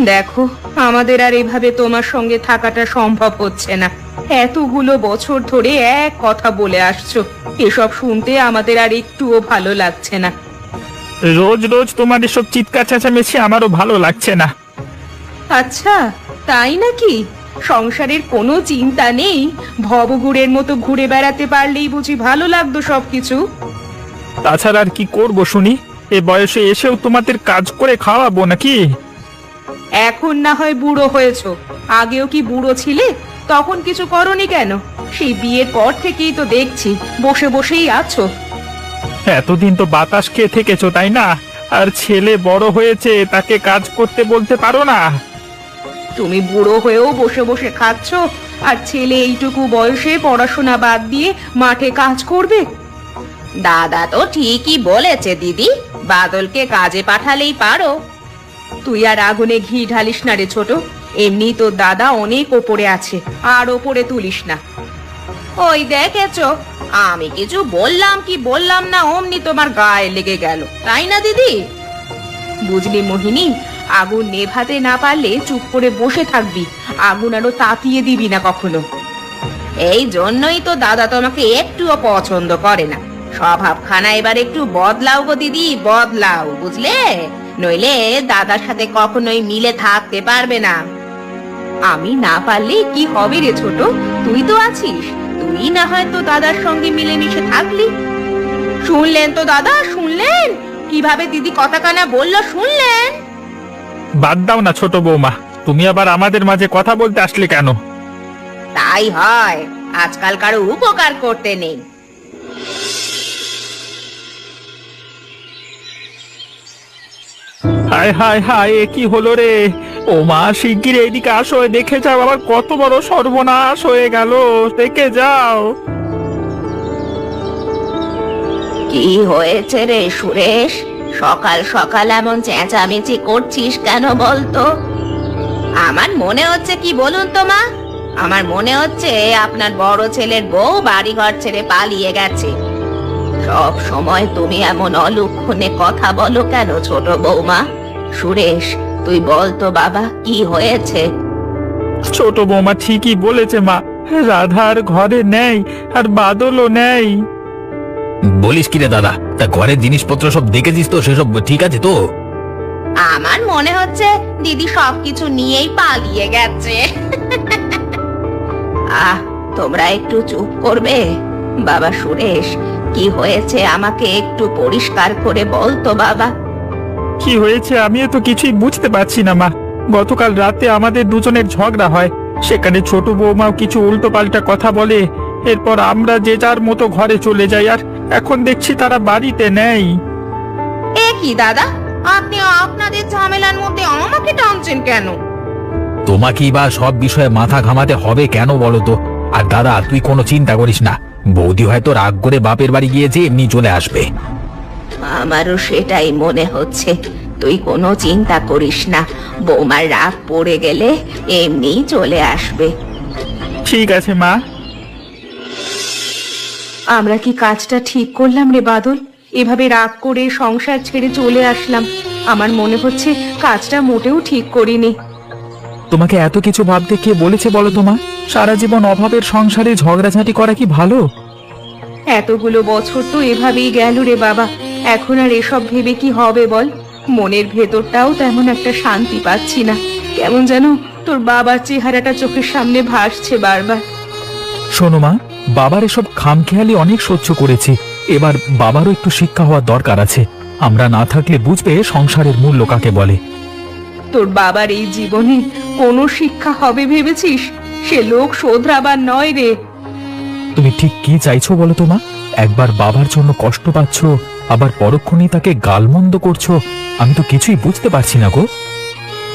দেখো, আমাদের আর এভাবে তোমার সঙ্গে থাকাটা সম্ভব হচ্ছে না। এতগুলো বছর ধরে এক কথা বলে আসছো, এসব শুনতে আমাদের আর একটুও ভালো লাগছে না। রোজ রোজ তোমার এসব চিৎকার চেঁচামেচি আমারও ভালো লাগছে না। আচ্ছা, তাই নাকি? সংসারের কোনো চিন্তা নেই, ভবঘুরের মতো ঘুরে বেড়াতে পারলেই বুঝি ভালো লাগতো সবকিছু? তাছাড়া আর কি করবো শুনি? এ বয়সে এসেও তোমাদের কাজ করে খাওয়াবো নাকি? এখন না হয় বুড়ো হয়েছো, আগেও কি বুড়ো ছিলে? তখন কিছু করনি কেন? সেই বিয়ের পর থেকেই তো দেখছি বসে বসেই আছো। এতদিন তো বাতাস খেয়ে থেকেছো তাই না? আর ছেলে বড় হয়েছে, তাকে কাজ করতে বলতে পারো না? তুমি বুড়ো হয়েও বসে বসে খাচ্ছ, আর ছেলে এইটুকু বয়সে পড়াশোনা বাদ দিয়ে মাঠে কাজ করবে? দাদা তো ঠিকই বলেছে দিদি, বাদলকে কাজে পাঠালেই পারো। তুই আর আগুনে ঘি ঢালিস না রে ছোট, এমনি তো দাদা অনেক ওপরে আছে, আর ওপরে তুলিস না। ওই দেখেছো, আমি কিছু বললাম কি বললাম না অমনি তোমার গায়ে লেগে গেল, তাই না দিদি? বুঝলি মোহিনী, আগুন নেভাতে না পারলে চুপ করে বসে থাকবি, আগুন আরো তাতিয়ে দিবি না কখনো। এই জন্যই তো দাদা তোমাকে একটুও পছন্দ করে না। স্বভাবখানা এবার একটু বদলাও গো দিদি, বদলাও, বুঝলে? নইলে দাদার সাথে কখনোই মিলে থাকতে পারবে না। আমি না পারলে কি হবে রে ছোট? তুই তো আছিস, তুই না হয় তো দাদার সঙ্গে মিলেমিশে থাকলি। শুনলেন তো দাদা, শুনলেন কিভাবে দিদি কথা কানা বললো, শুনলেন? বাদ দাও না ছোট বৌমা, তুমি আবার আমাদের মাঝে কথা বলতে আসলে কেন? তাই হয়, আজকাল কারো উপকার করতে নেই। হায় হায় হায়, এ কি হলো রে? ও মা, শিগগির এইদিকে আসো, দেখে যাও আবার কত বড় সর্বনাশ হয়ে গেল, দেখে যাও। কি হয়েছে রে সুরেশ? সকাল সকাল এমন চেঁচামেচি করছিস কেন বলতো? আমার মনে হচ্ছে কি বলুন তো মা, আমার মনে হচ্ছে আপনার বড় ছেলের বউ বাড়িঘর ছেড়ে পালিয়ে গেছে। সব সময় তুমি এমন অলক্ষণে কথা বলো কেন ছোট বৌমা? সুরেশ, তুই বল তো বাবা, কি হয়েছে? ছোট বৌমা ঠিকই বলেছে মা, রাধার ঘরে নেই, আর বাদলও নেই। বলিস কি রে দাদা? তা ঘরের জিনিসপত্র সব দেখেছিস তো? সেসব ঠিক আছে তো? আমার মনে হচ্ছে দিদি সবকিছু নিয়েই পালিয়ে গেছে। আহ, তোমরা একটু চুপ করবে? বাবা সুরেশ, কি হয়েছে আমাকে একটু পরিষ্কার করে বল তো বাবা। কি হয়েছে আমিও তো কিছুই বুঝতে পারছি না মা। গতকাল রাতে আমাদের দুজনের ঝগড়া হয়, সেখানে ছোট বৌমাও কিছু উল্টো পাল্টা কথা বলে, এরপর আমরা যে যার মতো ঘরে চলে যাই, আর এখন দেখছি তারা বাড়িতে নেই। এ কি দাদা, আপনি আপনাদের ঝামেলার মধ্যে আমাকে টানছেন কেন? তোমাকেই বা সব বিষয়ে মাথা ঘামাতে হবে কেন বলো তো? আর দাদা, তুই কোনো চিন্তা করিস না, বৌদি হয়তো রাগ করে বাপের বাড়ি গিয়েছে, এমনি চলে আসবে। আমারও সেটাই মনে হচ্ছে, তুই কোনো চিন্তা করিস না, বৌমার রাগ পড়ে গেলে এমনি চলে আসবে। ঠিক আছে মা। আমরা কি কাজটা ঠিক করলাম রে বাদল? এভাবে রাগ করে সংসার ছেড়ে চলে আসলাম। আমার মনে হচ্ছে কাজটা মোটেও ঠিক করিনি। তোমাকে এত কিছু ভাবতে কে বলেছে বলো তো মা? সারা জীবন অভাবের সংসারে ঝগড়াঝাঁটি করা কি ভালো? এতগুলো বছর তো এভাবেই গেল রে বাবা, এখন আর এসব ভেবে কি হবে বল? মনের ভেতরটাও তেমন একটা শান্তি পাচ্ছি না, কেমন যেন তোর বাবার চেহারাটা চোখের সামনে ভাসছে বারবার। শোনো মা, বাবার এসব খামখেয়ালি অনেক সহ্য করেছি, এবার বাবারও একটু শিক্ষা হওয়ার দরকার আছে। আমরা না থাকলে বুঝবে সংসারের মূল্য কাকে বলে। তোর বাবার এই জীবনে কোনো শিক্ষা হবে ভেবেছিস? সে লোক শোধরাবার নয় রে। তুমি ঠিক কি চাইছো বলো তো মা? একবার বাবার জন্য কষ্ট পাচ্ছ, আবার পরক্ষণেই তাকে গালমন্দ করছো, আমি তো কিছুই বুঝতে পারছি না গো।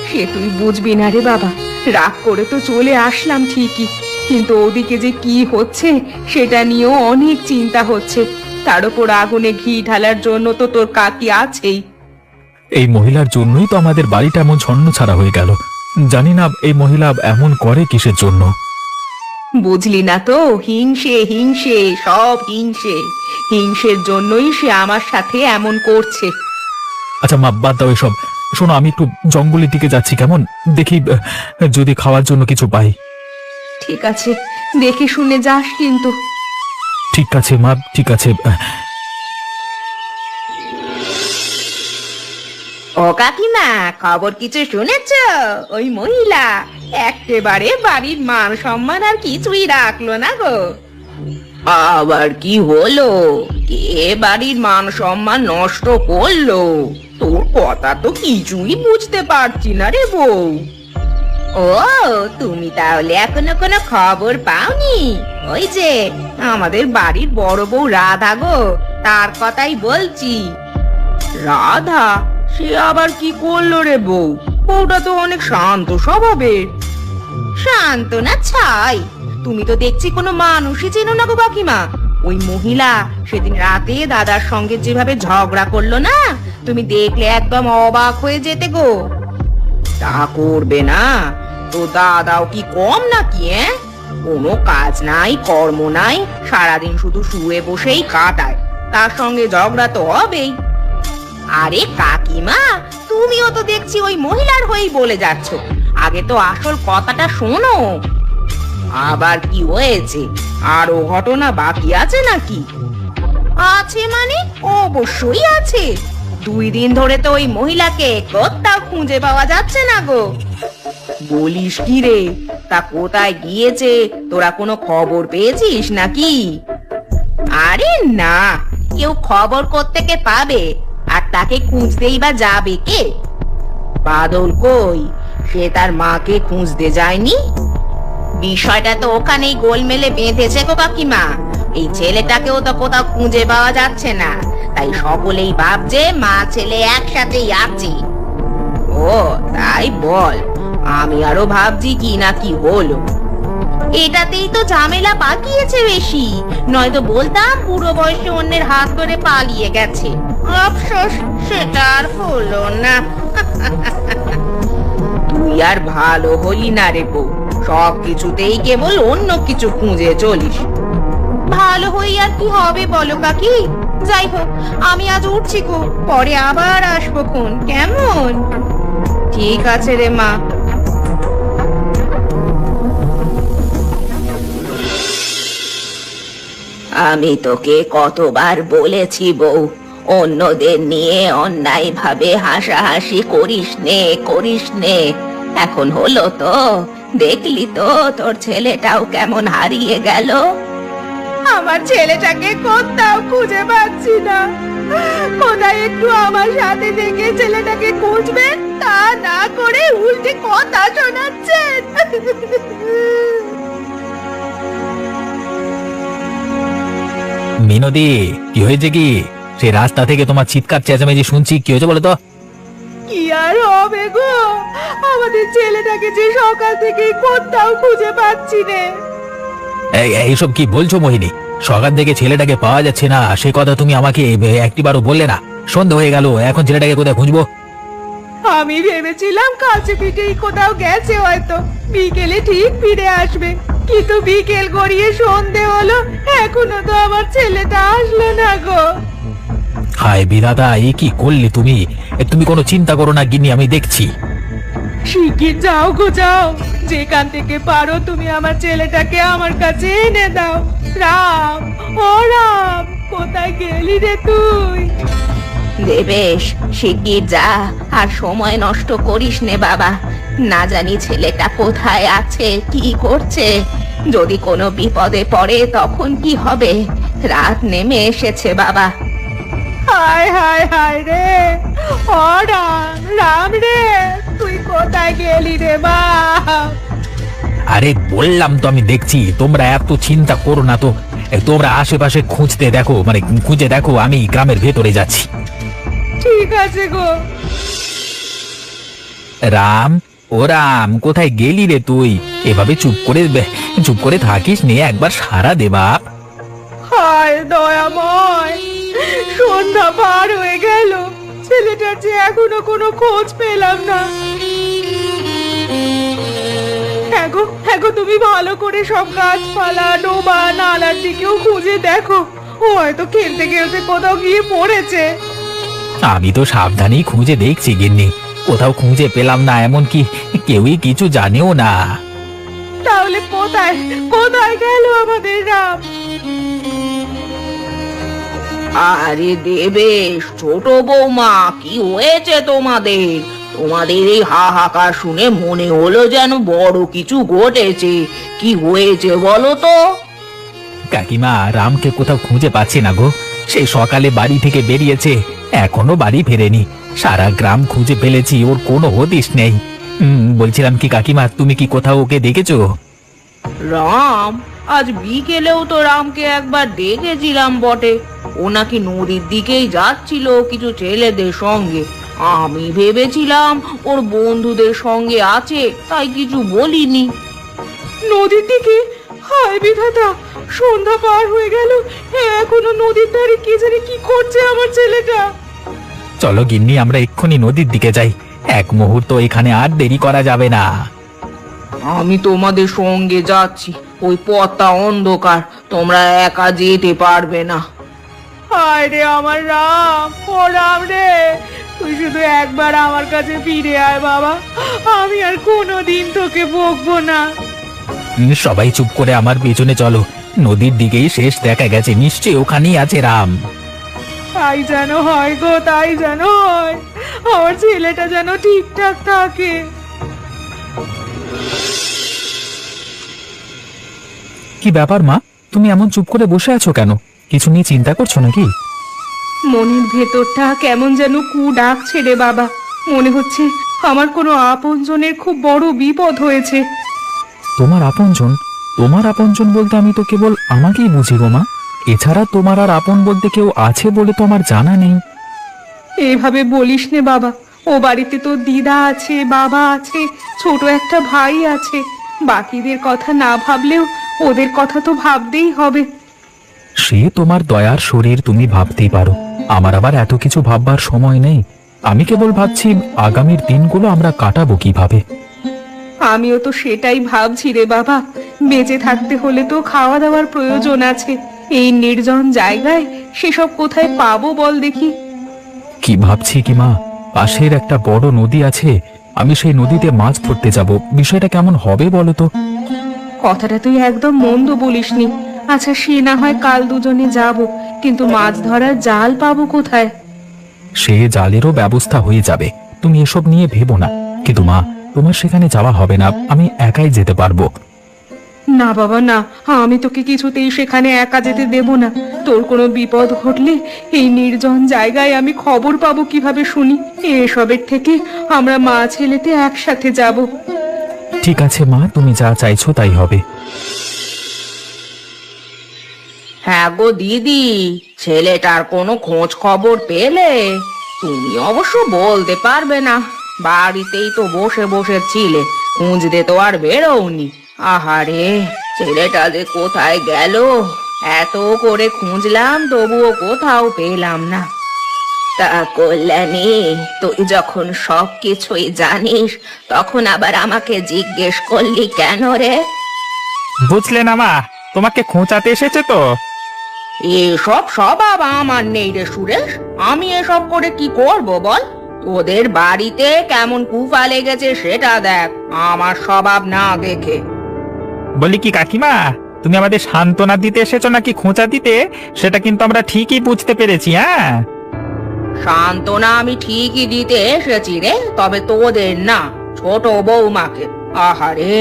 সে তুই বুঝবি না রে বাবা, রাগ করে তো চলে আসলাম ঠিকই, কিন্তু ওদিকে যে কি হচ্ছে সেটা নিয়েও অনেক চিন্তা হচ্ছে। তার উপর আগুনে ঘি ঢালার জন্য তো তোর কাকি আছেই। এই মহিলার জন্যই তো আমাদের বাড়িটা এমন ছন্নছাড়া হয়ে গেল। জানি না এই মহিলা এমন করে কিসের জন্য। বুঝলি না তো, হিংসে হিংসে, সব হিংসে। হিংসের জন্যই সে আমার সাথে এমন করছে। আচ্ছা মা, বাদ দাও এসব। শোনো আমি একটু জঙ্গলের দিকে যাচ্ছি, কেমন? দেখি যদি খাওয়ার জন্য কিছু পাই। ঠিক আছে, দেখে শুনে যাস কিন্তু। ঠিক আছে মা, ঠিক আছে। ও কাকিমা, খবর কিছু শুনেছ? ওই মহিলা একেবারে বাড়ির মান সম্মান আর কিছুই রাখলো না গো। আবার কি হলো? কে বাড়ির মান সম্মান নষ্ট করলো? তোর কথা তো কিছুই বুঝতে পারছি না রে বউ। ও, তুমি তাহলে এখনো কোনো খবর পাওনি? ওই যে আমাদের বাড়ির বড় বউ রাধা গো, তার কথাই বলছি। রাধা? সে আবার কি করলো রে বউ? বউটা তো অনেক শান্ত স্বভাবের। শান্ত না ছাই? তুমি তো দেখছি কোনো মানুষই চেনো না গো কাকিমা। ওই মহিলা সেদিন রাতে দাদার সঙ্গে যেভাবে ঝগড়া করলো না, তুমি দেখলে একদম অবাক হয়ে যেতে গো। তা করবে না তো? দাদাও কি কম নাকি? কোনো কাজ নাই, কর্ম নাই, সারাদিন শুধু শুয়ে বসেই কাটায়, তার সঙ্গে ঝগড়া তো হবেই। আরে কাকিমা, তুমিও তো দেখছি ওই মহিলার হয়েই বলে যাচ্ছ। আগে তো আসল কথাটা শোনো। আবার কি হয়েছে? আরো ঘটনা বাকি আছে নাকি? আছে মানে? অবশ্যই আছে। 2 দিন ধরে তো ওই মহিলাকে কোথাও খুঁজে পাওয়া যাচ্ছে না গো। বলিস কি রে? তা কোথায় গিয়েছে? তোরা কোনো খবর পেয়েছিস নাকি? আরে না, কেউ খবর কোত্থেকে পাবে? আর তাকে খুঁজতেই বা যাবে কে? বাদল কই? সে তার মাকে খুঁজতে যায়নি? বিষয়টা তো ওখানেই গোলমেলে বেঁধেছে গো কাকিমা। এই ছেলেটাকেও তো কোথাও খুঁজে পাওয়া যাচ্ছে না, তাই সকলেই ভাবছে মা ছেলে একসাথেই আছে। ও তাই বল, আমি আরো ভাবছি কি না কি হলো। এটাতেই তো ঝামেলা পাকিয়েছে বেশি, নয়তো বলতাম পুরো বয়সে অন্যের হাত ধরে পালিয়ে গেছে। আফসোস, সেটা আর হলো না। তুই আর ভালো হলি না রে বউ, সব কিছুতেই কেবল অন্য কিছু খুঁজে চলিস। ভালো হই আর কি হবে বলো কাকি? যাই হোক, আমি আজ উঠছি গো, পরে আবার আসবো কোন, কেমন? ঠিক আছে রে মা। আমি তোকে কতবার বলেছি বউ, অন্যদের নিয়ে অন্যায় ভাবে হাসাহাসি করিস নে। এখন হলো তো, দেখলি তো তোর ছেলেটাও কেমন হারিয়ে গেল। আমার ছেলেটাকে কোথাও খুঁজে পাচ্ছি না। কোথায় একটু আমার সাথে থেকে ছেলেটাকে খুঁজবেন, তা না করে উল্টে কথা শোনাচ্ছেন। মিনতি, কি হয়েছে কি? সে রাস্তা থেকে তোমার চিৎকার চেঁচামেচি শুনছি, কি হয়েছে বলো তো? কি আর হবে গো, আমাদের ছেলেটাকে যে সকাল থেকে কোথাও খুঁজে পাচ্ছি না। এইসব কি বলছো মোহিনী? সকাল থেকে ছেলেটাকে পাওয়া যাচ্ছে না, সে কথা তুমি আমাকে একটিবারও বললে না। সন্ধ্যা হয়ে গেল, এখন ছেলেটাকে কোথায় খুঁজবো? আমি ভেবেছিলাম কাছে পিঠেই কোথাও গেছে, হয়তো বিকেলে ঠিক ফিরে আসবে, কিন্তু বিকেল গড়িয়ে সন্ধে হলো, এখনো তো আমার ছেলেটা আসলো না গো। হায় বিধাতা, এ কি করলে তুমি? তুমি কোনো চিন্তা করো না গিন্নি, আমি দেখছি। শিগগির যাও গো যাও, যেখান থেকে পারো তুমি আমার ছেলেটাকে আমার কাছে এনে দাও। রাম, ও রাম, কোথায় গেলি রে তুই? দেবেশ, শিগগির যা, আর সময় নষ্ট করিস নে বাবা। না জানি ছেলেটা কোথায় আছে, কি করছে। যদি কোনো বিপদে পড়ে তখন কি হবে? রাত নেমে এসেছে বাবা। হায় হায় হায় রে, ও রাম, রাম রে, তুই কোথায় গেলি রে মা? আরে বললাম তো আমি দেখছি, তোমরা এত চিন্তা করো না তো। তোমরা আশেপাশে খুঁজে দেখো, আমি গ্রামের ভেতরে যাচ্ছি। ঠিক আছে গো। রাম, ও রাম, কোথায় গেলি রে তুই? এভাবে চুপ করে থাকিস নে, একবার সারা দে বাপ। হায় দয়াময়, সন্ধ্যা পার হয়ে গেল, ছেলেটার যে এখনো কোনো খোঁজ পেলাম না। হ্যাঁ গো, তুমি ভালো করে সব গাছপালা, ডোবা, নালার দিকেও খুঁজে দেখো, ও হয়তো খেলতে খেলতে কোথাও গিয়ে পড়েছে। আমি তো সাবধানেই খুঁজে দেখছি গিন্নি, কোথাও খুঁজে পেলাম না, এমনকি কেউই কিছু জানেও না। তাহলে কোথায় কোথায় গেল আমাদের রাম? আরে দেবেশ, ছোট বৌমা, কি হয়েছে তোমাদের? তোমাদের এই হাহাকার শুনে মনে হলো যেন বড় কিছু ঘটেছে। কি হয়েছে বলো তো? কাকিমা, রামকে কোথাও খুঁজে পাচ্ছি না গো। সে সকালে বাড়ি থেকে বেরিয়েছে, এখনো বাড়ি ফেরেনি। সারা গ্রাম খুঁজে ফেলেছি, ওর কোনো হদিশ নেই। বলছিলাম কি কাকিমা, তুমি কি কোথাও ওকে দেখেছো? রাম? আজ বিকেলেও তো রামকে একবার দেখেছিলাম বটে। ও নাকি নদীর দিকেই যাচ্ছিল কিছু ছেলেদের সঙ্গে। আমি ভেবেছিলাম ওর বন্ধুদের সঙ্গে আছে, তাই কিছু বলিনি। নদীর দিকে? হায় বিধাতা, সন্ধ্যা পার হয়ে গেল, এখনো নদীর ধারে কি জানি কি করছে আমার ছেলেটা। চলো গিন্নি, আমরা এক্ষুনি নদীর দিকে যাই। এক মুহূর্ত এখানে আর দেরি করা যাবে না। আমি তোমাদের সঙ্গে যাচ্ছি, ওই পথটা অন্ধকার, তোমরা একা যেতে পারবে না। হায় রে আমার রাম, ও রাম রে, তুই শুধু একবার আমার কাছে ফিরে আয় বাবা, আমি আর কোনোদিন তোকে বকবো না। সবাই চুপ করে আমার পেছনে চলো। নদীর দিকেই শেষ দেখা গেছে, নিশ্চয়ই ওখানেই আছে রাম। তাই যেন হয় গো, তাই যেন হয়, আমার ছেলেটা যেন ঠিকঠাক থাকে। কি ব্যাপার মা, তুমি এমন চুপ করে বসে আছো কেন? কিছু নিয়ে চিন্তা করছো নাকি? মনের ভেতরটা কেমন যেন কু ডাকছে রে বাবা। মনে হচ্ছে আমার কোনো আপনজনের খুব বড় বিপদ হয়েছে। তোমার আপনজন? তোমার আপনজন বলতে আমি তো কেবল আমাকেই বুঝি গো মা। এছাড়া তোমার আর আপন বলতে কেউ আছে বলে তো আমার জানা নেই। এভাবে বলিস নে বাবা, ও বাড়িতে তো দিদা আছে, বাবা আছে, ছোট একটা ভাই আছে। বাকিদের কথা না ভাবলেও ওদের কথা তো ভাবতেই হবে। সে তোমার দয়ার শরীর, তুমি ভাবতেই পারো। আমার আবার এত কিছু ভাববার সময় নেই। আমি কেবল ভাবছি আগামীর দিনগুলো আমরা কাটাবো কিভাবে। আমিও তো সেটাই ভাবছি রে বাবা। বেঁচে থাকতে হলে তো খাওয়া দাওয়ার প্রয়োজন আছে। এই নির্জন জায়গায় সেসব কোথায় পাবো বল দেখি? কি ভাবছি কি মা, পাশের একটা বড় নদী আছে, আমি সেই নদীতে মাছ ধরতে যাব। বিষয়টা কেমন হবে বলো তো? কথাটা তুই একদম মন্দ বলিসনি। আচ্ছা, সে না হয় কাল দুজনে যাব, কিন্তু মাছ ধরার জাল পাবো কোথায়? সে জালেরও ব্যবস্থা হয়ে যাবে, তুমি এসব নিয়ে ভেবো না। কিন্তু মা, তোমার সেখানে যাওয়া হবে না, আমি একাই যেতে পারবো। না বাবা না, আমি তোকে কিছুতেই সেখানে একা যেতে দেব না। তোর কোনো বিপদ ঘটলে এই নির্জন জায়গায় আমি খবর পাবো কিভাবে শুনি? এসবের থেকে আমরা মা ছেলেতে একসাথে যাব। ঠিক আছে মা, তুমি যা চাইছো তাই হবে। হ্যাঁ গো দিদি, ছেলেটার কোনো খোঁজ খবর পেলে? তুমি অবশ্য বলতে পারবে না, বাড়িতেই তো বসে বসে ছিলে, খুঁজতে তো আর বেরোওনি। আহারে, ছেলেটা যে কোথায় গেল, এত করে খুঁজলাম তবুও কোথাও পেলাম না। তা কল্যাণী, তুই যখন সব কিছুই জানিস, তখন আবার আমাকে জিজ্ঞেস করলি কেন রে? বুঝলে না মা, তোমাকে খোঁচাতে এসেছে তো। এসব স্বভাব আমার নেই রে সুরেশ। আমি এসব করে কি করব বল? তোদের বাড়িতে কেমন কুফা লেগেছে সেটা দেখ, আমার স্বভাব না দেখে। বলি কি কাকিমা, তুমি আমাদের সান্ত্বনা দিতে এসেছো নাকি খোঁচা দিতে, সেটা কিন্তু আমরা ঠিকই বুঝতে পেরেছি। হ্যাঁ, সান্ত্বনা আমি ঠিকই দিতে এসেছি রে, তবে তোদের না, ছোট বৌমাকে। আহারে,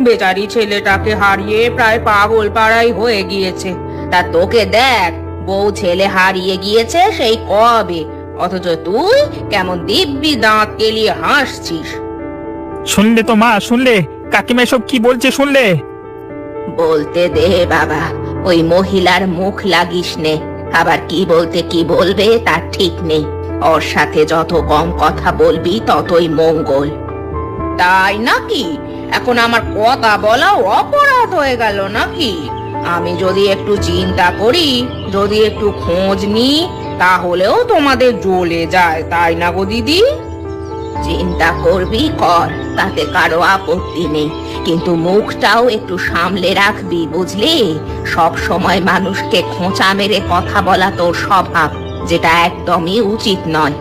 বেচারি ছেলেটাকে হারিয়ে প্রায় পাগল পাড়াই হয়ে গিয়েছে। তা তোকে দেখ, বউ ছেলে হারিয়ে গিয়েছে সেই কবে, অথচ তুই কেমন দিব্যি দাঁত কেলিয়ে হাসছিস। শুনলে তো মা, শুনলে কাকিমা এসব কি বলছে শুনলে? বলতে দে বাবা, ওই মহিলার মুখ লাগিস নে। আবার কি বলতে কি বলবে তার ঠিক নেই। ওর সাথে যত কম কথা বলবি ততই মঙ্গল। তাই নাকি? এখন আমার কথা বলাও অপরাধ হয়ে গেল নাকি? আমি যদি একটু চিন্তা করি, যদি একটু খোঁজ নিই, তাহলেও তোমাদের জ্বলে যায়, তাই না গো দিদি? চিন্তা করবি কর, তাতে কারো আপত্তি নেই, কিন্তু মুখটাও একটু সামলে রাখবি, বুঝলি? সব সময় মানুষকে খোঁচা মেরে কথা বলা তোর স্বভাব, যেটা একদমই উচিত নয়।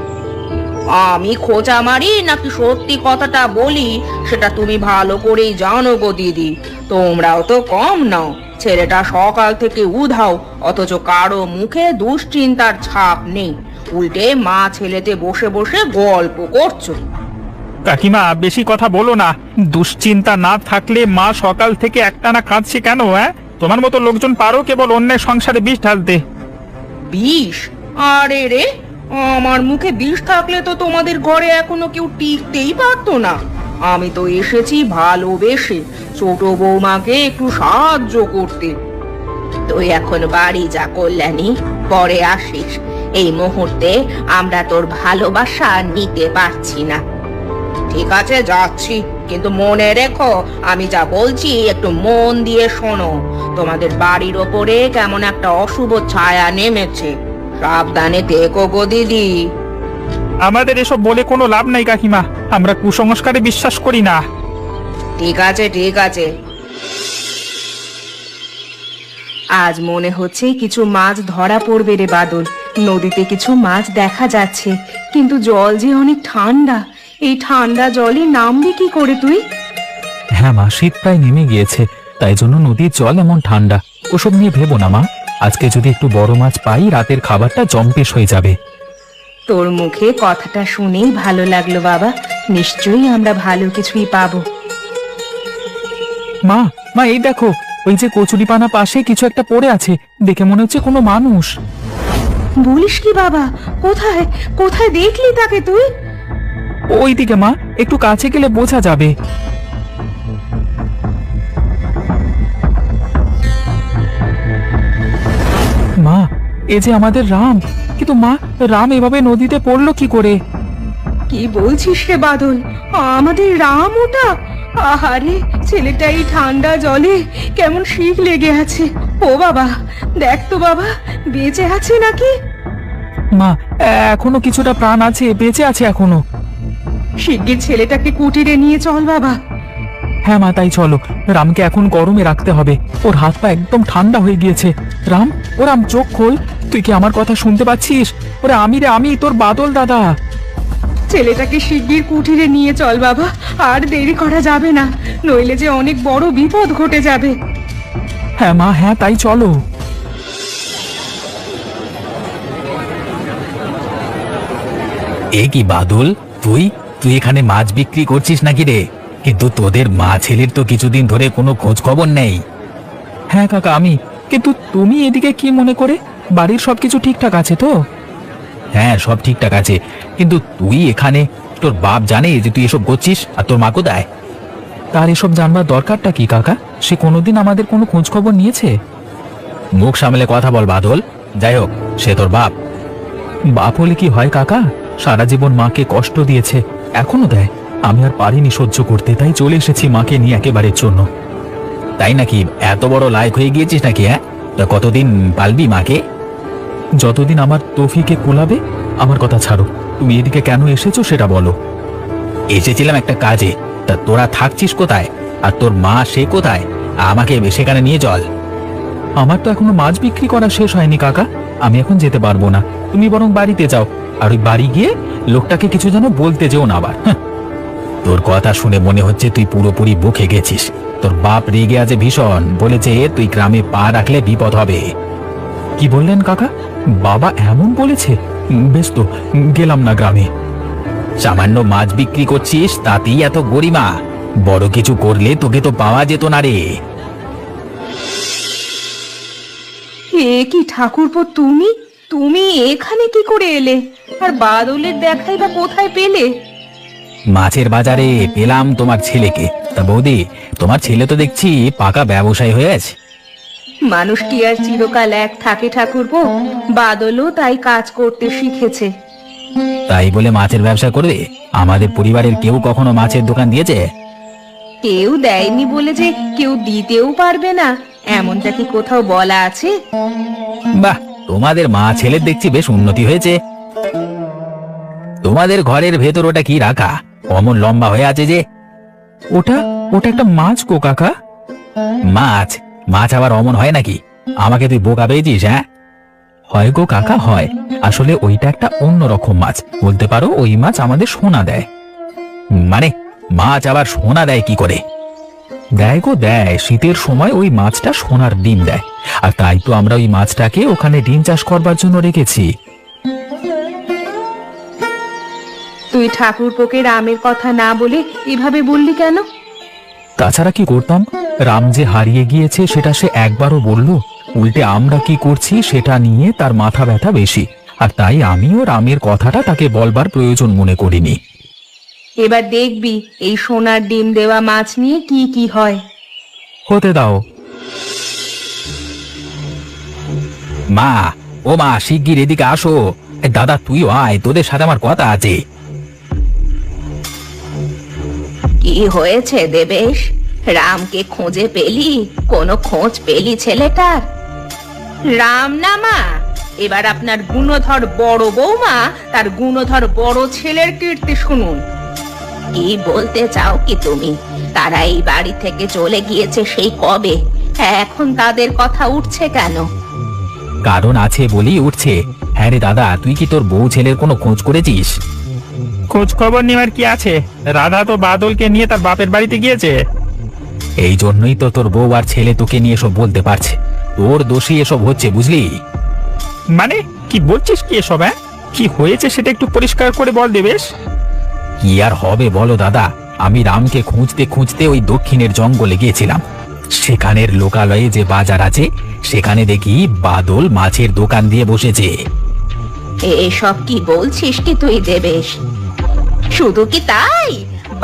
আমি খোঁচা মারি নাকি সত্যি কথাটা বলি সেটা তুমি ভালো করেই জানো গো দিদি। তোমরাও তো কম নাও। ছেলেটা সকাল থেকে উধাও, অথচ কারো মুখে দুশ্চিন্তার ছাপ নেই। উল্টে মা ছেলেতে বসে বসে গল্প করছো। কাকিমা বেশি কথা বলো না। দুশ্চিন্তা না থাকলে মা সকাল থেকে একটানা কাঁদছে কেন? তোমার মতো লোকজন পারো কেবল অন্যের সংসারে বিষ ঢালতে। বিষ? আরে রে, আমার মুখে বিষ থাকলে তো তোমাদের ঘরে এখনো কেউ টিকতেই পারতো না। আমি তো এসেছি ভালোবেসে ছোট বৌমাকে একটু সাহায্য করতে। তুই এখন বাড়ি যা কল্যাণী, পরে আসিস। এই মুহূর্তে আমরা তোর ভালোবাসা নিতে পারছি না। ঠিক আছে, যাচ্ছি, কিন্তু মনে রেখো আমি যা বলছি একটু মন দিয়ে শোনো। তোমাদের বাড়ির ওপরে কেমন একটা অশুভ ছায়া নেমেছে, সাবধানে থেকো গো দিদি। আমাদের এসব বলে কোনো লাভ নাই কাকিমা, আমরা কুসংস্কারে বিশ্বাস করি না। ঠিক আছে, ঠিক আছে। আজ মনে হচ্ছে কিছু মাছ ধরা পড়বে রে বাদল। নদীতে কিছু মাছ দেখা যাচ্ছে, কিন্তু জল যে অনেক ঠান্ডা। এই ঠান্ডা জলে নামবি কি করে তুই? হ্যাঁ মা, শীত প্রায় নেমে গিয়েছে, তাই জন্য নদীর জল এমন ঠান্ডা। ওসব নিয়ে ভেবো না মা, আজকে যদি একটু বড় মাছ পাই রাতের খাবারটা জম্পেশ হয়ে যাবে। তোর মুখে কথাটা শুনেই ভালো লাগলো বাবা। নিশ্চয়ই আমরা ভালো কিছুই পাবো। মা মা, এই দেখো, ওই যে কচুরিপানা পাশে কিছু একটা পড়ে আছে, দেখে মনে হচ্ছে কোনো মানুষ। বলিস কি বাবা? কোথায় কোথায় দেখলি তাকে তুই? ওইদিকে মা, একটু কাছে গেলে বোঝা যাবে। মা, এ যে আমাদের রাম। কিন্তু মা, রাম এভাবে নদীতে পড়লো কি করে? কি বলছিস রে বাদল? আমাদের রাম ওটা? আহারে, ছেলেটা এই ঠান্ডা জলে কেমন শিখ লেগে আছে। ও বাবা, দেখ তো বাবা, বেঁচে আছে নাকি? মা, এখনো কিছুটা প্রাণ আছে, বেঁচে আছে এখনো। শিগগির ছেলেটাকে কুটিরে নিয়ে চল বাবা। হ্যাঁ মা, তাই চলো। রামকে এখন গরমে রাখতে হবে, ওর হাত পা একদম ঠান্ডা হয়ে গিয়েছে। রাম, ও রাম, চোখ খোল। তুই কি আমার কথা শুনতে পাচ্ছিস? ওরে আমি রে, আমি তোর বাদল দাদা। ছেলেটাকে শিগগির কুটিরে নিয়ে চল বাবা, আর দেরি করা যাবে না, নইলে যে অনেক বড় বিপদ ঘটে যাবে। হ্যাঁ মা, হ্যাঁ তাই চলো। এ কি বাদল, তুই তুই এখানে মাছ বিক্রি করছিস নাকি রে? কিন্তু তোদের মা ছেলের তো কিছুদিন ধরে কোনো খোঁজ খবর নেই। হ্যাঁ কাকা, আমি। কিন্তু তুমি এদিকে কি মনে করে? বাড়ির সবকিছু ঠিকঠাক আছে তো? হ্যাঁ, সব ঠিকঠাক আছে, কিন্তু তুই এখানে, তোর বাপ জানে যে তুই এসব করছিস? আর তোর মা কোথায়? তার এসব জানবার দরকারটা কি কাকা? সে কোনোদিন আমাদের কোনো খোঁজ খবর নিয়েছে? মুখ সামলে কথা বল বাদল। যাই হোক, সে তোর বাপ। বাপ হলে কি হয় কাকা? সারা জীবন মাকে কষ্ট দিয়েছে, এখনো দেয়। আমি আর পারিনি সহ্য করতে, তাই চলে এসেছি মাকে নিয়ে একেবারের জন্য। তাই নাকি? এত বড় লায়ক হয়ে গিয়েছিস নাকি? তা কতদিন পালবি মাকে? যতদিন আমার তৌফিকে কোলাবে। আমার কথা ছাড়ো, তুমি এদিকে কেন এসেছো সেটা বলো। এসেছিলাম একটা কাজে, তা তোরা থাকছিস কোথায়? আর তোর মা সে কোথায়? আমাকে সেখানে নিয়ে চল। আমার তো এখনো মাছ বিক্রি করা শেষ হয়নি কাকা, আমি এখন যেতে পারবো না। তুমি বরং বাড়িতে যাও, আর ওই বাড়ি গিয়ে লোকটাকে কিছু যেন বলতে যেও না আবার। তোর কথা শুনে মনে হচ্ছে তুই পুরোপুরি বকে গেছিস। তোর বাপ রেগে আছে ভীষণ, বলেছে তুই গ্রামে পা রাখলে বিপদ হবে। কি বললেন কাকা? বাবা এমন বলেছে? বেশ তো, গেলাম না গ্রামে। সামান্য মাছ বিক্রি করছিস, তাতেই এত গরিমা? বড় কিছু করলে তোকে তো পাওয়া যেত না রে। এ কি ঠাকুরপো, তুমি তুমি এখানে কি করে এলে? আর বাদলের দেখাই বা কোথায় পেলে? মাছের বাজারে পেলাম তোমার ছেলেকে। তা বৌদি, তোমার ছেলে তো দেখছি পাকা ব্যবসায়ী হয়ে আছে। মানুষ কি আর চিরকাল এক থাকে ঠাকুরপো? বাদলও তাই কাজ করতে শিখেছে। তাই বলে মাছের ব্যবসা করবে? আমাদের পরিবারের কেউ কখনো মাছের দোকান দিয়েছে? কেউ দেয়নি বলে যে কেউ দিতেও পারবে না, এমনটা কি কোথাও বলা আছে? বাহ, তোমাদের মা ছেলের দেখছি বেশ উন্নতি হয়েছে। তোমাদের ঘরের ভেতর ওটা কি রাখা? অমন লম্বা হয়ে আছে যে? ওটা ওটা একটা মাছ গো কাকা। মাছ? মাছ আবার অমন হয় নাকি? আমাকে তুই বোকা পেয়েছিস? হ্যাঁ, হয় গো কাকা হয়। আসলে ওইটা একটা অন্যরকম মাছ, বলতে পারো ওই মাছ আমাদের সোনা দেয়। মানে মাছ আবার সোনা দেয় কি করে? দেয় গো দেয়, শীতের সময় ওই মাছটা সোনার ডিম দেয়, আর তাই তো আমরা ওই মাছটাকে ওখানে ডিম চাষ করবার জন্য রেখেছি। তুই ঠাকুরপোকে রামের কথা না বলে এভাবে বললি কেন? তাছাড়া কি করতাম? রাম যে হারিয়ে গিয়েছে সেটা সে একবারও বলল? উল্টে আমরা কি করছি সেটা নিয়ে তার মাথা ব্যথা বেশি, আর তাই আমিও রামের কথাটা তাকে বলবার প্রয়োজন মনে করিনি। এবার দেখবি এই সোনার ডিম দেওয়া মাছ নিয়ে কি কি হয়। হতে দাও। মা, ও মা, শিগগির এদিকে আসো। দাদা তুইও আয়, তোদের সাথে আমার কথা আছে। কি হয়েছে দেবেশ? রামকে খুঁজে পেলি? কোনো খোঁজ পেলি ছেলেটার? রাম না মা, এবার আপনার গুণধর বড় বৌমা তার গুণধর বড় ছেলের কীর্তি শুনুন। কি বলতে চাও কি তুমি? তারা এই বাড়ি থেকে চলে গিয়েছে সেই কবে, এখন তাদের কথা উঠছে কেন? কারণ আছে বলেই উঠছে। হ্যাঁ রে দাদা, তুই কি তোর বউ ছেলের কোনো খোঁজ করেছিস? খোঁজ খবর নেওয়ার কি আছে, রাধা তো বাদলকে নিয়ে তার বাপের বাড়িতে গিয়েছে। এই জন্যই তো তোর বউ আর ছেলে তোকে নিয়ে এসব বলতে পারছে। তোর দোষী এসব হচ্ছে, বুঝলি? মানে কি বলছিস কি এসব? হ্যাঁ, কি হয়েছে সেটা একটু পরিষ্কার করে বল দেবেশ। কি আর হবে বলো দাদা, আমি রামকে খুঁজতে খুঁজতে ওই দক্ষিণের জঙ্গলে গিয়েছিলাম। সেখানের লোকালয়ে যে বাজার আছে সেখানে দেখি বাদল মাছের দোকান দিয়ে বসেছে। এসব কি বলছিস কি তুই দেবেশ? শুধু কি তাই,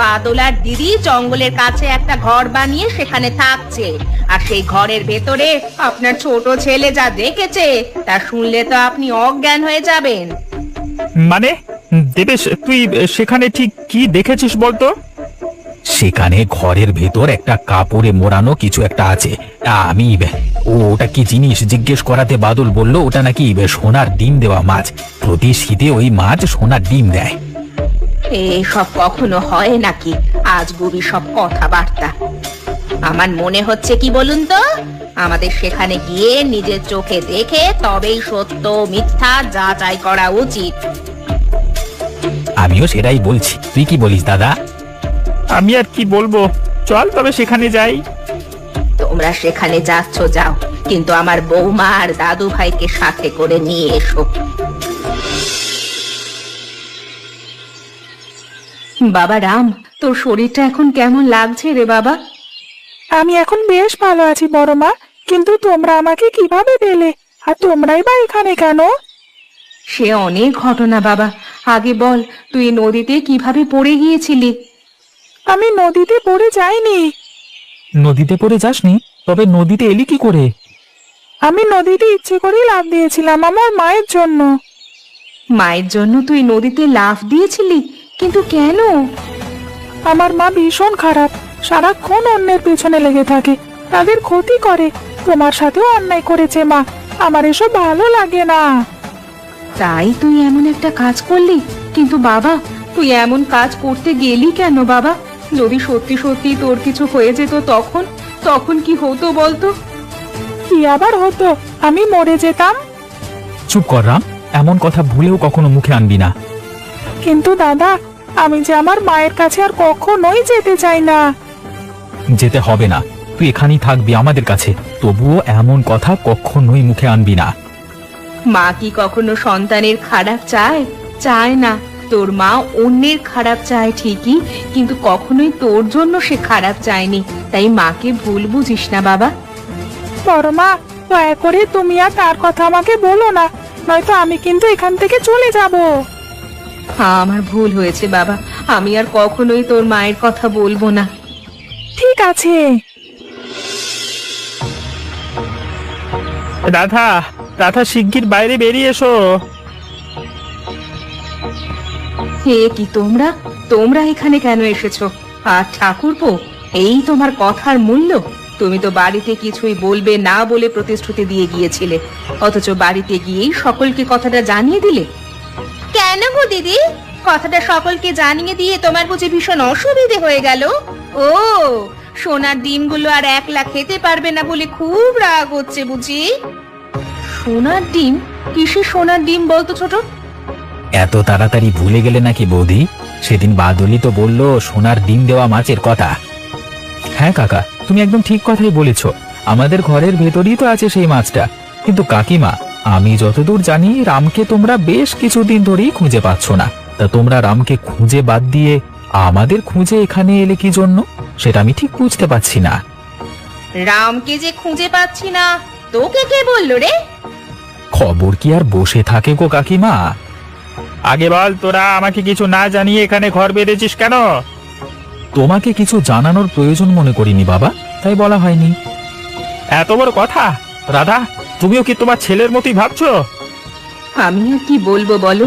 বাদল আর দিদি জঙ্গলের কাছে একটা ঘর বানিয়ে সেখানে থাকছে, আর সেই ঘরের ভেতরে আপনার ছোট ছেলে যা দেখেছে তা শুনলে তো আপনি অজ্ঞান হয়ে যাবেন। মানে দেবেশ, তুই সেখানে ঠিক কি দেখেছিস বলতো? সেখানে ঘরের ভেতর একটা কাপড়ে মোড়ানো কিছু একটা আছে। আমি ওটা কি জিনিস জিজ্ঞেস করাতে বাদল বলল ওটা নাকি সোনার ডিম দেওয়া মাছ। প্রতি শীতে ওই মাছ সোনার ডিম দেয়। এসব কখনো হয় নাকি? আজগুবি সব কথাবার্তা। আমার মনে হচ্ছে কি বলুন তো, আমাদের সেখানে গিয়ে নিজের চোখে দেখে তবেই সত্য মিথ্যা যাচাই করা উচিত। আমিও সেটাই বলছি, তুই কি বলিস দাদা? আমি আর কি বলবো, চল তবে সেখানে যাই। তোমরা সেখানে যাচ্ছ যাও, কিন্তু আমার বৌমা আর দাদু ভাইকে সাথে করে নিয়ে এসো। বাবা রাম, তোর শরীরটা এখন কেমন লাগছে রে বাবা? আমি এখন বেশ ভালো আছি বড় মা, কিন্তু তোমরা আমাকে কিভাবে পেলে, আর তোমরাই বা এখানে কেন? সে অনেক ঘটনা বাবা, আগে বল তুই নদীতে কিভাবে পড়ে গিয়েছিলি? আমি নদীতে পড়ে যাইনি। নদীতে পড়ে যাসনি? তবে নদীতে এলি কি করে? আমি নদীতে ইচ্ছে করেই লাফ দিয়েছিলাম আমার মায়ের জন্য। মায়ের জন্য তুই নদীতে লাফ দিয়েছিলি? কিন্তু কেন? আমার মা ভীষণ খারাপ, সারাক্ষণ অন্যের পেছনে লেগে থাকে, তাদের ক্ষতি করে। তোমার সাথেও অন্যায় করেছে মা, আমার এসব ভালো লাগে না। তাই তুই এমন একটা কাজ করলি? কিন্তু বাবা, তুই এমন কাজ করতে গেলি কেন বাবা? যদি সত্যি সত্যি তোর কিছু হয়ে যেত তখন তখন কি হতো বলতো? কি আবার হতো? আমি মরে যেতাম। চুপ কর রাম, এমন কথা ভুলেও কখনো মুখে আনবি না। কিন্তু দাদা, আমি যে আমার মায়ের কাছে আর কখনোই যেতে চাই না। যেতে হবে না, তুই এখানেই থাকবি আমাদের কাছে। তবুও এমন কথা কখনোই মুখে আনবি না। মা কি কখনো সন্তানের খারাপ চায়? চায় না। তোর মা অন্যের খারাপ চায় ঠিকই, কিন্তু কখনোই তোর জন্য সে খারাপ চায়নি। তাই মাকে ভুল বুঝিস না বাবা। বড় মা, দয়া করে তুমি আর তার কথা আমাকে বলো না, নয়তো আমি কিন্তু এখান থেকে চলে যাব। হ্যাঁ, আমার ভুল হয়েছে বাবা, আমি আর কখনোই তোর মায়ের কথা বলবো না। ঠিক আছে। রাধা, রাধা শিগগির বাইরে বেরিয়ে এসো। হে কি তোমরা তোমরা এখানে কেন এসেছো? আর ঠাকুরপো, এই তোমার কথার মূল্য? তুমি তো বাড়িতে কিছুই বলবে না বলে প্রতিশ্রুতি দিয়ে গিয়েছিলে, অথচ বাড়িতে গিয়েই সকলকে কথাটা জানিয়ে দিলে। কেন গো দিদি, কথাটা সকলকে জানিয়ে দিয়ে তোমার বুঝি ভীষণ অসুবিধে হয়ে গেল? ও, সোনার ডিমগুলো আর একলা খেতে পারবে না বলে খুব রাগ হচ্ছে বুঝি? সোনার ডিম? কিসের সোনার ডিম বলতো ছোট? এত তাড়াতাড়ি ভুলে গেলে নাকি বৌদি? সেদিন বাদলি তো বললো সোনার ডিম দেওয়া মাছের কথা। হ্যাঁ কাকা, তুমি একদম ঠিক কথাই বলেছ। আমাদের ঘরের ভেতরই তো আছে সেই মাছটা। কিন্তু কাকিমা, আমি যতদূর জানি রামকে তোমরা বেশ কিছুদিন ধরেই খুঁজে পাচ্ছ না। তা তোমরা রামকে খুঁজে বাদ দিয়ে আমাদের খুঁজে এখানে এলে কি জন্য, সেটা আমি ঠিক বুঝতে পারছি না। রামকে যে খুঁজে পাচ্ছি না, তোকে কে বললো রে? খবর কি আর বসে থাকে গো কাকিমা? আগে বল, তোরা আমাকে কিছু না জানিয়ে এখানে ঘর বেঁধেছিস কেন? তোমাকে কিছু জানানোর প্রয়োজন মনে করিনি বাবা, তাই বলা হয়নি। এত বড় কথা! রাধা, তুমিও কি তোমার ছেলের মতোই ভাবছো? আমি আর কি বলবো বলো,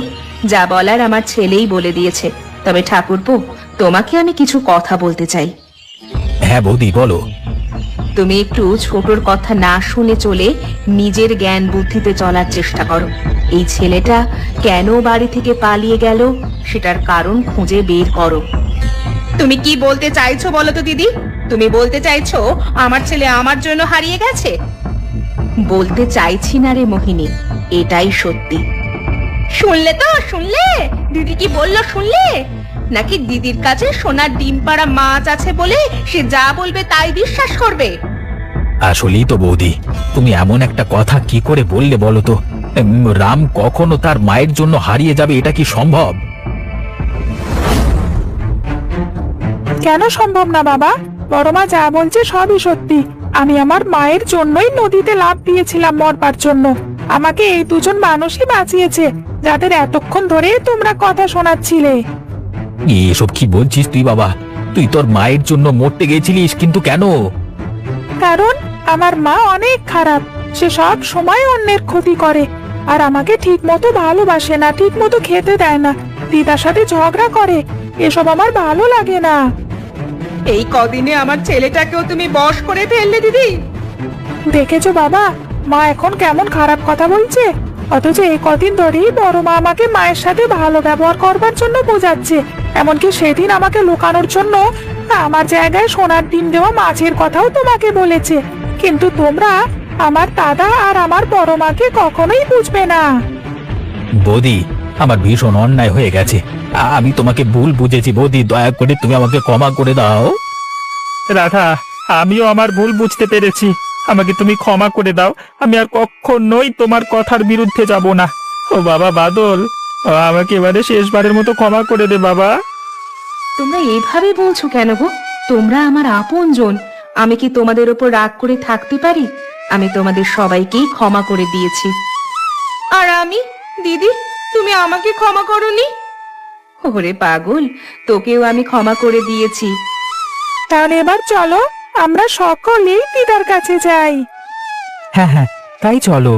যা বলার আমার ছেলেই বলে দিয়েছে। তবে ঠাকুরপো, তোমাকে আমি কিছু কথা বলতে চাই। হ্যাঁ বৌদি, বলো। তুমি একটু ছোটর কথা না শুনে চলে নিজের জ্ঞান বুদ্ধিতে চলার চেষ্টা করো। এই ছেলেটা কেন বাড়ি থেকে পালিয়ে গেল সেটার কারণ খুঁজে বের করো। তুমি কি বলতে চাইছো বলো তো দিদি? তুমি বলতে চাইছো আমার ছেলে আমার জন্য হারিয়ে গেছে? বলতে চাইছি না রে মোহিনী, এটাই সত্যি। শুনলে তো, শুনলে দিদি কি বললো? শুনলে নাকি দিদির কাছে সোনার ডিম পাড়া মাছ আছে বলে সে যা বলবে তাই বিশ্বাস করবে? আসলেই তো বৌদি, তুমি এমন একটা কথা কি করে বললে বলো তো? রাম কখনো তার মায়ের জন্য হারিয়ে যাবে, এটা কি সম্ভব? কেন সম্ভব না বাবা? বড় মা যা বলছে সবই সত্যি। আমি আমার মায়ের জন্যই নদীতে লাফ দিয়েছিলাম মরবার জন্য। আমাকে এই দুজন মানুষই বাঁচিয়েছে, যাদের এতক্ষণ ধরে তোমরা কথা শোনাচ্ছিলে। এসব কি বলছিস তুই বাবা? তুই তোর মায়ের জন্য মরতে গেছিলিস, কিন্তু কেন? কারণ আমার মা অনেক খারাপ। সে সব সময় অন্যের ক্ষতি করে, আর আমাকে ঠিক মতো ভালোবাসে না, ঠিক মতো খেতে দেয় না, দিদার সাথে ঝগড়া করে। এসব আমার ভালো লাগে না। এই কদিনে আমার ছেলেটাকেও তুমি বশ করে ফেললে দিদি। দেখেছো বাবা, মা এখন কেমন খারাপ কথা বলছে। অথচ এই কদিন ধরেই বড় মা আমাকে মায়ের সাথে ভালো ব্যবহার করবার জন্য বোঝাচ্ছে। এমনকি সেদিন আমাকে লুকানোর জন্য আমার জায়গায় সোনার ডিম দেওয়া মাছের কথাও তোমাকে বলেছে। কিন্তু তোমরা আমার দাদা আর আমার বড় মাকে কখনোই বুঝবে না। বৌদি, আমার ভীষণ অন্যায় হয়ে গেছে। আমি তোমাকে ভুল বুঝেছি বৌদি, দয়া করে তুমি আমাকে ক্ষমা করে দাও। রাধা, আমিও আমার ভুল বুঝতে পেরেছি। আমাকে তুমি ক্ষমা করে দাও। আমি আর কখনোই তোমার কথার বিরুদ্ধে যাব না। ও বাবা বাদল, আমাকে এবারে শেষবারের মতো ক্ষমা করে দে বাবা। তোমরা এভাবে বলছো কেন গো? তোমরা আমার আপনজন। আমি কি তোমাদের উপর রাগ করে থাকতে পারি? আমি তোমাদের সবাইকেই ক্ষমা করে দিয়েছি। আর আমি? দিদি, তুমি আমাকে ক্ষমা করোনি? ওরে পাগল, তোকেও আমি ক্ষমা করে দিয়েছি। তাহলে এবার চলো আমরা সকলেই দিদার কাছে যাই। হ্যাঁ হ্যাঁ, তাই চলো।